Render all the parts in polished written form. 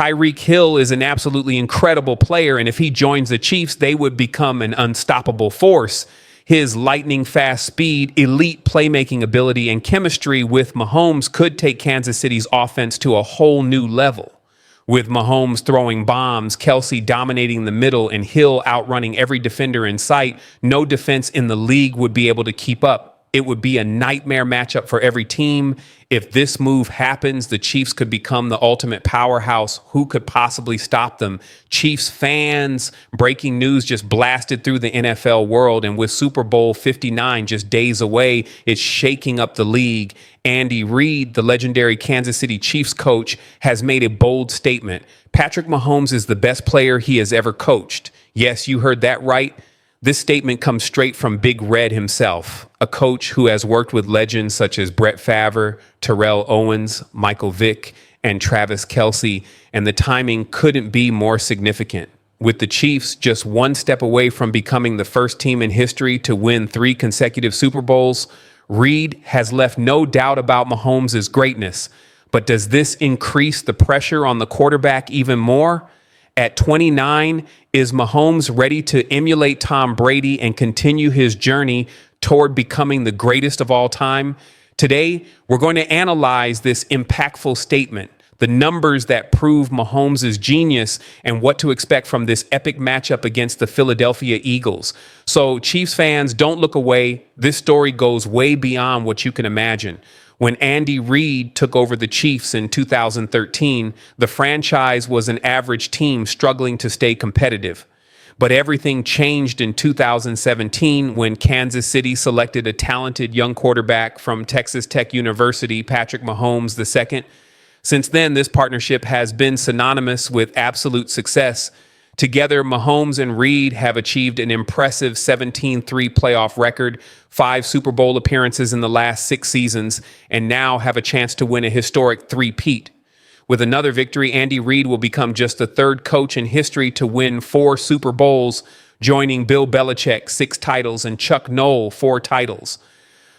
Tyreek Hill is an absolutely incredible player, and if he joins the Chiefs, they would become an unstoppable force. His lightning fast speed, elite playmaking ability, and chemistry with Mahomes could take Kansas City's offense to a whole new level. With Mahomes throwing bombs, Kelce dominating the middle, and Hill outrunning every defender in sight, no defense in the league would be able to keep up. It would be a nightmare matchup for every team. If this move happens, the Chiefs could become the ultimate powerhouse. Who could possibly stop them? Chiefs fans, breaking news just blasted through the NFL world. And with Super Bowl 59 just days away, it's shaking up the league. Andy Reid, the legendary Kansas City Chiefs coach, has made a bold statement. Patrick Mahomes is the best player he has ever coached. Yes, you heard that right. This statement comes straight from Big Red himself, a coach who has worked with legends such as Brett Favre, Terrell Owens, Michael Vick, and Travis Kelce, and the timing couldn't be more significant. With the Chiefs just one step away from becoming the first team in history to win 3 consecutive Super Bowls, Reid has left no doubt about Mahomes' greatness. But does this increase the pressure on the quarterback even more? At 29, is Mahomes ready to emulate Tom Brady and continue his journey toward becoming the greatest of all time? Today, we're going to analyze this impactful statement, the numbers that prove Mahomes' genius, and what to expect from this epic matchup against the Philadelphia Eagles. So, Chiefs fans, don't look away. This story goes way beyond what you can imagine. When Andy Reid took over the Chiefs in 2013, the franchise was an average team struggling to stay competitive. But everything changed in 2017 when Kansas City selected a talented young quarterback from Texas Tech University, Patrick Mahomes II. Since then, this partnership has been synonymous with absolute success. Together, Mahomes and Reid have achieved an impressive 17-3 playoff record, 5 Super Bowl appearances in the last 6 seasons, and now have a chance to win a historic three-peat. With another victory, Andy Reid will become just the 3rd coach in history to win 4 Super Bowls, joining Bill Belichick, 6 titles, and Chuck Noll, 4 titles.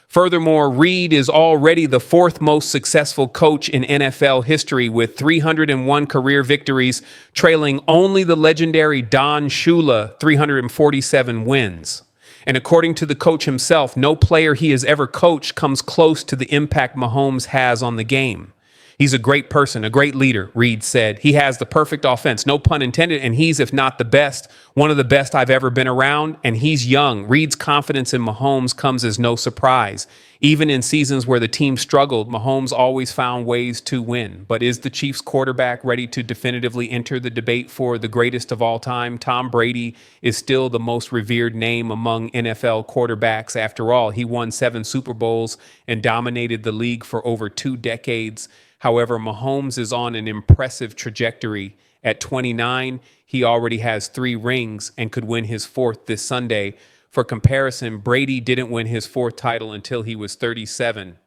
Furthermore, Reid is already the 4th most successful coach in NFL history with 301 career victories, trailing only the legendary Don Shula, 347 wins. And according to the coach himself, no player he has ever coached comes close to the impact Mahomes has on the game. He's a great person, a great leader, Reid said. He has the perfect offense, no pun intended, and he's, if not the best, one of the best I've ever been around, and he's young. Reid's confidence in Mahomes comes as no surprise. Even in seasons where the team struggled, Mahomes always found ways to win. But is the Chiefs quarterback ready to definitively enter the debate for the greatest of all time? Tom Brady is still the most revered name among NFL quarterbacks. After all, he won 7 Super Bowls and dominated the league for over 2 decades. However, Mahomes is on an impressive trajectory. At 29, he already has 3 rings and could win his 4th this Sunday. For comparison, Brady didn't win his 4th title until he was 37.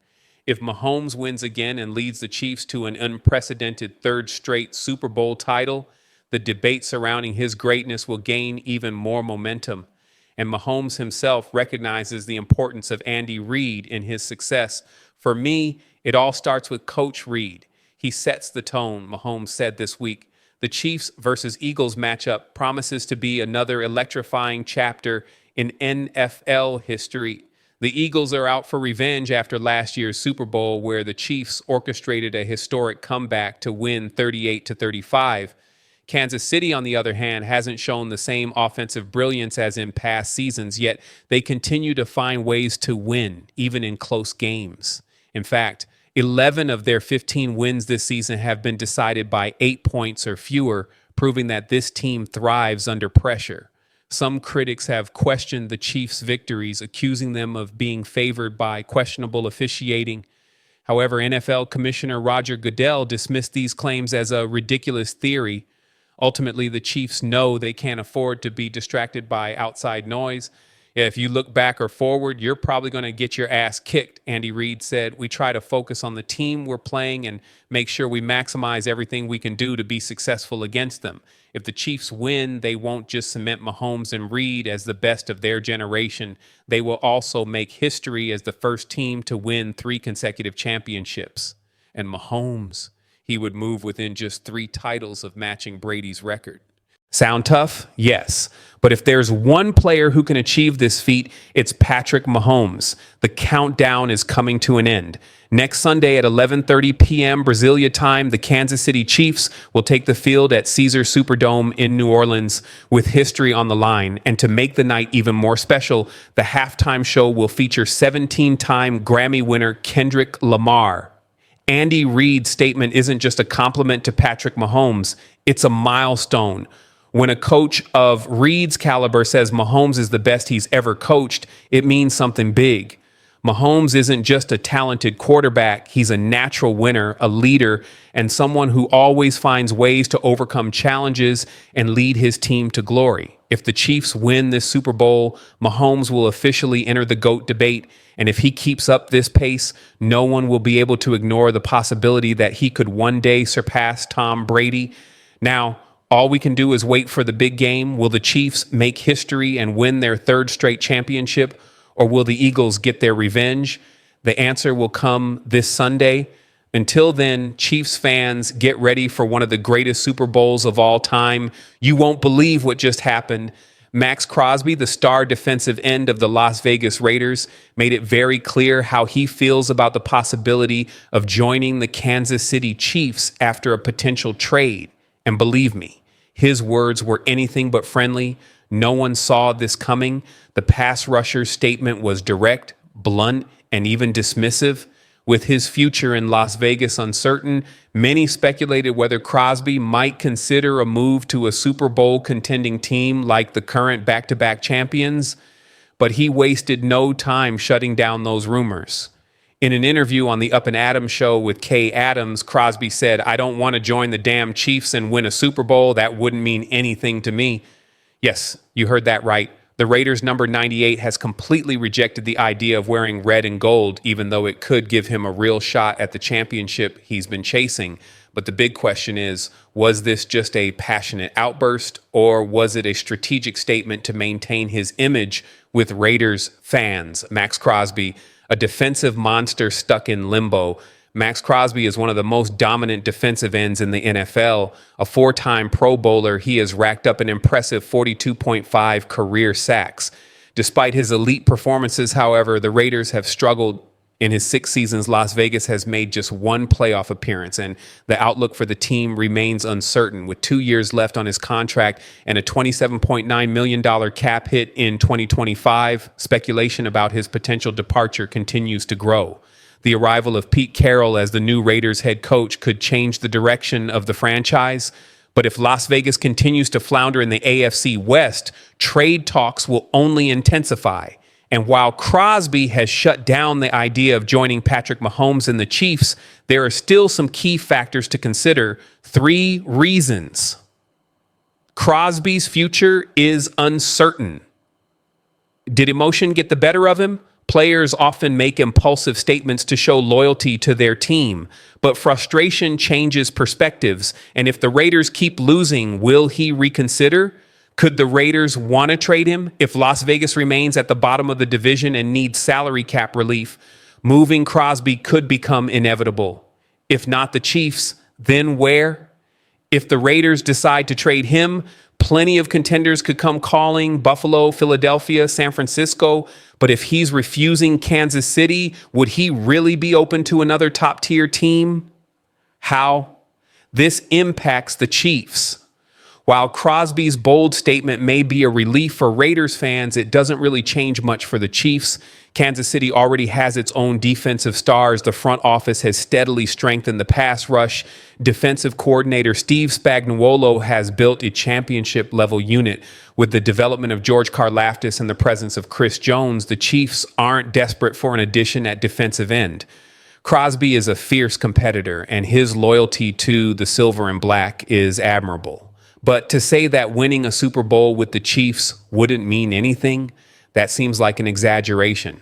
If Mahomes wins again and leads the Chiefs to an unprecedented 3rd straight Super Bowl title, the debate surrounding his greatness will gain even more momentum. And Mahomes himself recognizes the importance of Andy Reid in his success. For me, it all starts with Coach Reid. He sets the tone, Mahomes said this week. The Chiefs versus Eagles matchup promises to be another electrifying chapter in NFL history. The Eagles are out for revenge after last year's Super Bowl, where the Chiefs orchestrated a historic comeback to win 38-35. Kansas City, on the other hand, hasn't shown the same offensive brilliance as in past seasons, yet they continue to find ways to win, even in close games. In fact, 11 of their 15 wins this season have been decided by 8 points or fewer, proving that this team thrives under pressure. Some critics have questioned the Chiefs' victories, accusing them of being favored by questionable officiating. However, NFL Commissioner Roger Goodell dismissed these claims as a ridiculous theory. Ultimately, the Chiefs know they can't afford to be distracted by outside noise. If you look back or forward, you're probably going to get your ass kicked, Andy Reid said. We try to focus on the team we're playing and make sure we maximize everything we can do to be successful against them. If the Chiefs win, they won't just cement Mahomes and Reid as the best of their generation. They will also make history as the first team to win 3 consecutive championships. And Mahomes, he would move within just 3 titles of matching Brady's record. Sound tough? Yes. But if there's one player who can achieve this feat, it's Patrick Mahomes. The countdown is coming to an end. Next Sunday at 11:30 p.m. Brasilia time, the Kansas City Chiefs will take the field at Caesars Superdome in New Orleans with history on the line. And to make the night even more special, the halftime show will feature 17-time Grammy winner Kendrick Lamar. Andy Reid's statement isn't just a compliment to Patrick Mahomes, it's a milestone. When a coach of Reid's caliber says Mahomes is the best he's ever coached, it means something big. Mahomes isn't just a talented quarterback, he's a natural winner, a leader, and someone who always finds ways to overcome challenges and lead his team to glory. If the Chiefs win this Super Bowl, Mahomes will officially enter the GOAT debate, and if he keeps up this pace, no one will be able to ignore the possibility that he could one day surpass Tom Brady. Now, all we can do is wait for the big game. Will the Chiefs make history and win their 3rd straight championship, or will the Eagles get their revenge? The answer will come this Sunday. Until then, Chiefs fans, get ready for one of the greatest Super Bowls of all time. You won't believe what just happened. Max Crosby, the star defensive end of the Las Vegas Raiders, made it very clear how he feels about the possibility of joining the Kansas City Chiefs after a potential trade. And believe me, his words were anything but friendly. No one saw this coming. The pass rusher's statement was direct, blunt, and even dismissive. With his future in Las Vegas uncertain, many speculated whether Crosby might consider a move to a Super Bowl contending team like the current back-to-back champions, but he wasted no time shutting down those rumors. In an interview on the Up and Adams show with Kay Adams, Crosby said, "I don't want to join the damn Chiefs and win a Super Bowl. That wouldn't mean anything to me." Yes, you heard that right. The Raiders' number 98 has completely rejected the idea of wearing red and gold, even though it could give him a real shot at the championship he's been chasing. But the big question is, was this just a passionate outburst, or was it a strategic statement to maintain his image with Raiders fans? Max Crosby, a defensive monster stuck in limbo. Max Crosby is one of the most dominant defensive ends in the NFL. A 4-time Pro Bowler, he has racked up an impressive 42.5 career sacks. Despite his elite performances, however, the Raiders have struggled. In his 6 seasons, Las Vegas has made just 1 playoff appearance, and the outlook for the team remains uncertain. With 2 years left on his contract and a $27.9 million cap hit in 2025, speculation about his potential departure continues to grow. The arrival of Pete Carroll as the new Raiders head coach could change the direction of the franchise. But if Las Vegas continues to flounder in the AFC West, trade talks will only intensify. And while Crosby has shut down the idea of joining Patrick Mahomes and the Chiefs, there are still some key factors to consider. 3 reasons. Crosby's future is uncertain. Did emotion get the better of him? Players often make impulsive statements to show loyalty to their team, but frustration changes perspectives. And if the Raiders keep losing, will he reconsider? Could the Raiders want to trade him if Las Vegas remains at the bottom of the division and needs salary cap relief? Moving Crosby could become inevitable. If not the Chiefs, then where? If the Raiders decide to trade him, plenty of contenders could come calling: Buffalo, Philadelphia, San Francisco. But if he's refusing Kansas City, would he really be open to another top-tier team? How? This impacts the Chiefs. While Crosby's bold statement may be a relief for Raiders fans, it doesn't really change much for the Chiefs. Kansas City already has its own defensive stars. The front office has steadily strengthened the pass rush. Defensive coordinator Steve Spagnuolo has built a championship-level unit. With the development of George Karlaftis and the presence of Chris Jones, the Chiefs aren't desperate for an addition at defensive end. Crosby is a fierce competitor, and his loyalty to the silver and black is admirable. But to say that winning a Super Bowl with the Chiefs wouldn't mean anything, that seems like an exaggeration.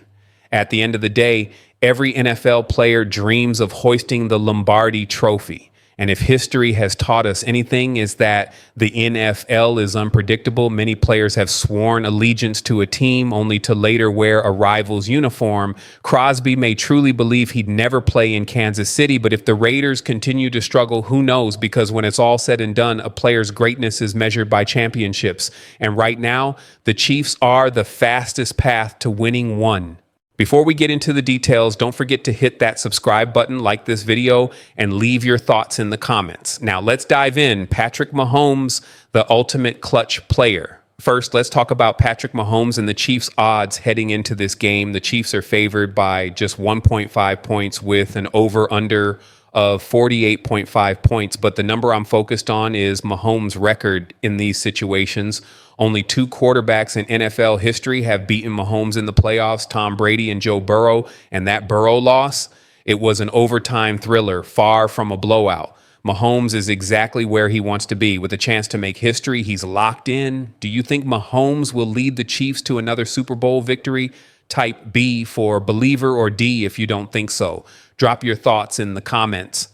At the end of the day, every NFL player dreams of hoisting the Lombardi trophy. And if history has taught us anything, is that the NFL is unpredictable. Many players have sworn allegiance to a team only to later wear a rival's uniform. Crosby may truly believe he'd never play in Kansas City, but if the Raiders continue to struggle, who knows? Because when it's all said and done, a player's greatness is measured by championships. And right now, the Chiefs are the fastest path to winning one. Before we get into the details, don't forget to hit that subscribe button, like this video, and leave your thoughts in the comments. Now let's dive in. Patrick Mahomes, the ultimate clutch player. First, let's talk about Patrick Mahomes and the Chiefs' odds heading into this game. The Chiefs are favored by just 1.5 points with an over-under of 48.5 points. But the number I'm focused on is Mahomes' record in these situations. Only two quarterbacks in NFL history have beaten Mahomes in the playoffs, Tom Brady and Joe Burrow. And that Burrow loss, it was an overtime thriller, far from a blowout. Mahomes is exactly where he wants to be. With a chance to make history, he's locked in. Do you think Mahomes will lead the Chiefs to another Super Bowl victory? Type B for believer or D if you don't think so. Drop your thoughts in the comments.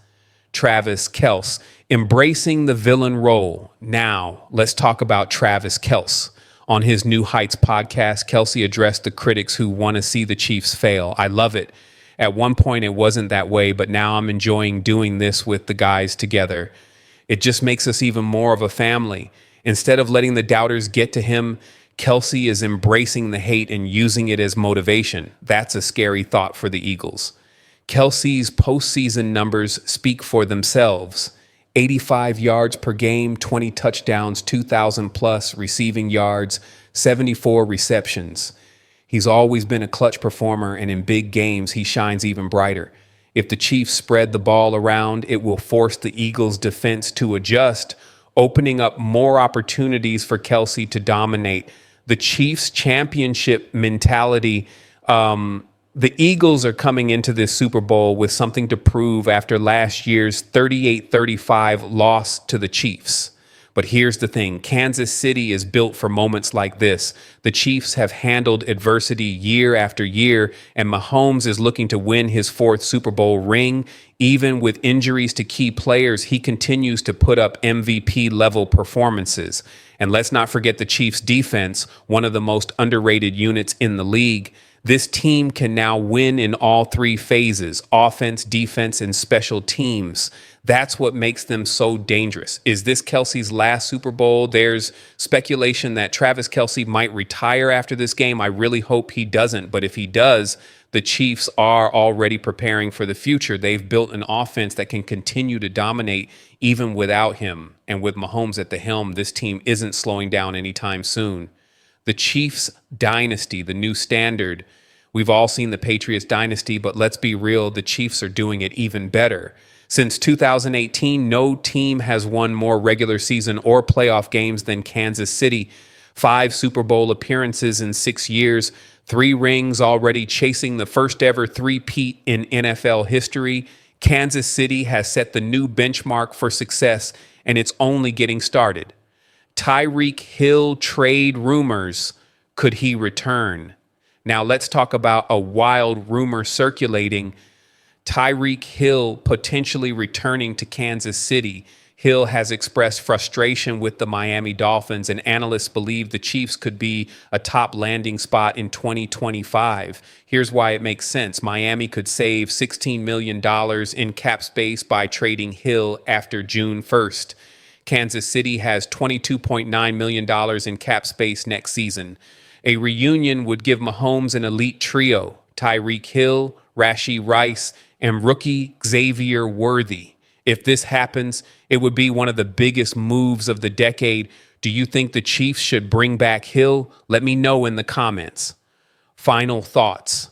Travis Kelce, embracing the villain role. Now, let's talk about Travis Kelce. On his New Heights podcast, Kelce addressed the critics who want to see the Chiefs fail. I love it. At one point, it wasn't that way, but now I'm enjoying doing this with the guys together. It just makes us even more of a family. Instead of letting the doubters get to him, Kelce is embracing the hate and using it as motivation. That's a scary thought for the Eagles. Kelce's postseason numbers speak for themselves. 85 yards per game, 20 touchdowns, 2,000 plus receiving yards, 74 receptions. He's always been a clutch performer, and in big games, he shines even brighter. If the Chiefs spread the ball around, it will force the Eagles' defense to adjust, opening up more opportunities for Kelce to dominate. The Chiefs' championship mentality, the Eagles are coming into this Super Bowl with something to prove after last year's 38-35 loss to the Chiefs. But here's the thing. Kansas City is built for moments like this. The Chiefs have handled adversity year after year, and Mahomes is looking to win his fourth Super Bowl ring. Even with injuries to key players, he continues to put up MVP-level performances. And let's not forget the Chiefs' defense, one of the most underrated units in the league. This team can now win in all three phases: offense, defense, and special teams. That's what makes them so dangerous. Is this Kelce's last Super Bowl? There's speculation that Travis Kelce might retire after this game. I really hope he doesn't. But if he does, the Chiefs are already preparing for the future. They've built an offense that can continue to dominate even without him. And with Mahomes at the helm, this team isn't slowing down anytime soon. The Chiefs dynasty, the new standard. We've all seen the Patriots dynasty, but let's be real, the Chiefs are doing it even better. Since 2018, no team has won more regular season or playoff games than Kansas City. 5 Super Bowl appearances in 6 years, 3 rings already, chasing the first ever three-peat in NFL history. Kansas City has set the new benchmark for success, and it's only getting started. Tyreek Hill trade rumors. Could he return? Now let's talk about a wild rumor circulating. Tyreek Hill potentially returning to Kansas City. Hill has expressed frustration with the Miami Dolphins, and analysts believe the Chiefs could be a top landing spot in 2025. Here's why it makes sense. Miami could save $16 million in cap space by trading Hill after June 1st. Kansas City has $22.9 million in cap space next season. A reunion would give Mahomes an elite trio: Tyreek Hill, Rashee Rice, and rookie Xavier Worthy. If this happens, it would be one of the biggest moves of the decade. Do you think the Chiefs should bring back Hill? Let me know in the comments. Final thoughts.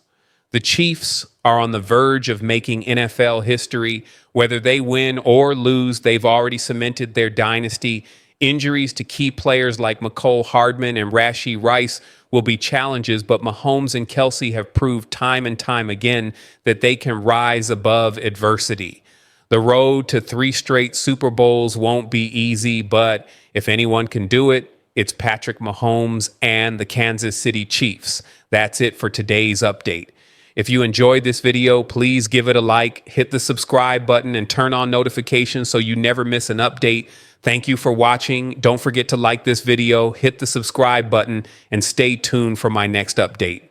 The Chiefs are on the verge of making NFL history. Whether they win or lose, they've already cemented their dynasty. Injuries to key players like Mecole Hardman and Rashee Rice will be challenges, but Mahomes and Kelce have proved time and time again that they can rise above adversity. The road to 3 straight Super Bowls won't be easy, but if anyone can do it, it's Patrick Mahomes and the Kansas City Chiefs. That's it for today's update. If you enjoyed this video, please give it a like, hit the subscribe button, and turn on notifications so you never miss an update. Thank you for watching. Don't forget to like this video, hit the subscribe button, and stay tuned for my next update.